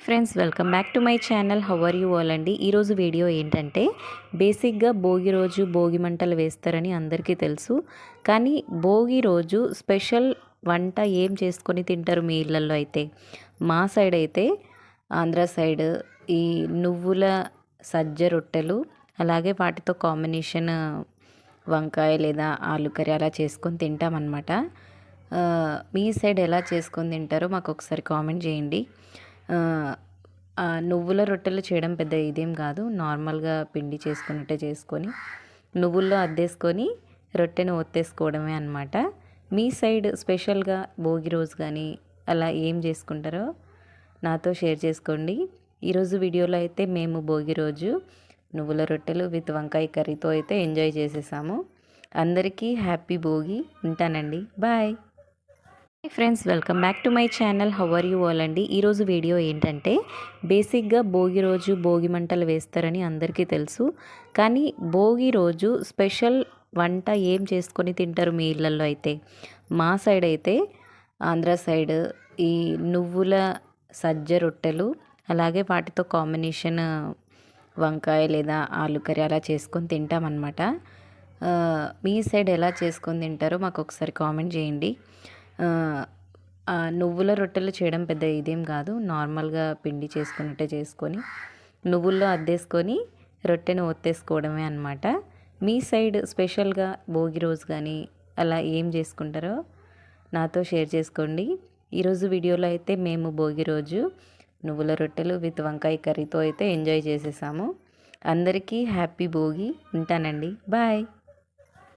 Friends welcome back to my channel. How are you all అండి. ఈరోజు video ఏంటంటే బేసిక్గా భోగి రోజు భోగి మంటలు వేస్తారని అందరికీ తెలుసు. కానీ భోగి రోజు స్పెషల్ వంట ఏం చేసుకొని తింటారు మీ ఇళ్ళల్లో అయితే? మా సైడ్ అయితే ఆంధ్ర సైడ్ ఈ నువ్వుల సజ్జ రొట్టెలు, అలాగే వాటితో కాంబినేషన్ వంకాయ లేదా ఆలు కర్రీ అలా చేసుకొని తింటామన్నమాట. మీ సైడ్ ఎలా చేసుకొని తింటారో మాకు ఒకసారి కామెంట్ చేయండి. నువ్వుల రొట్టెలు చేయడం పెద్ద ఇదేం కాదు. నార్మల్గా పిండి చేసుకున్నట్టే చేసుకొని నువ్వుల్లో అద్దేసుకొని రొట్టెను ఒత్తేసుకోవడమే అనమాట. మీ సైడ్ స్పెషల్గా భోగి రోజు కానీ అలా ఏం చేసుకుంటారో నాతో షేర్ చేసుకోండి. ఈరోజు వీడియోలో అయితే మేము భోగి రోజు నువ్వుల రొట్టెలు విత్ వంకాయ కర్రీతో అయితే ఎంజాయ్ చేసేసాము. అందరికీ హ్యాపీ భోగి. ఉంటానండి, bye. Friends welcome back to my channel. How are you all అండి. ఈరోజు వీడియో ఏంటంటే బేసిక్గా భోగి రోజు భోగి మంటలు వేస్తారని అందరికీ తెలుసు. కానీ భోగి రోజు స్పెషల్ వంట ఏం చేసుకొని తింటారు మీ ఇళ్ళల్లో అయితే? మా సైడ్ అయితే ఆంధ్ర సైడ్ ఈ నువ్వుల సజ్జ రొట్టెలు, అలాగే వాటితో కాంబినేషన్ వంకాయ లేదా ఆలు కర్రీ అలా చేసుకొని తింటామన్నమాట. మీ సైడ్ ఎలా చేసుకొని తింటారో మాకు ఒకసారి కామెంట్ చేయండి. నువ్వుల రొట్టెలు చేయడం పెద్ద ఇదేం కాదు. నార్మల్గా పిండి చేసుకున్నట్టే చేసుకొని నువ్వుల్లో అద్దేసుకొని రొట్టెను ఒత్తేసుకోవడమే అనమాట. మీ సైడ్ స్పెషల్గా భోగి రోజు కానీ అలా ఏం చేసుకుంటారో నాతో షేర్ చేసుకోండి. ఈరోజు వీడియోలో అయితే మేము భోగి రోజు నువ్వుల రొట్టెలు విత్ వంకాయ కర్రీతో అయితే ఎంజాయ్ చేసేసాము. అందరికీ హ్యాపీ భోగి. ఉంటానండి, బాయ్.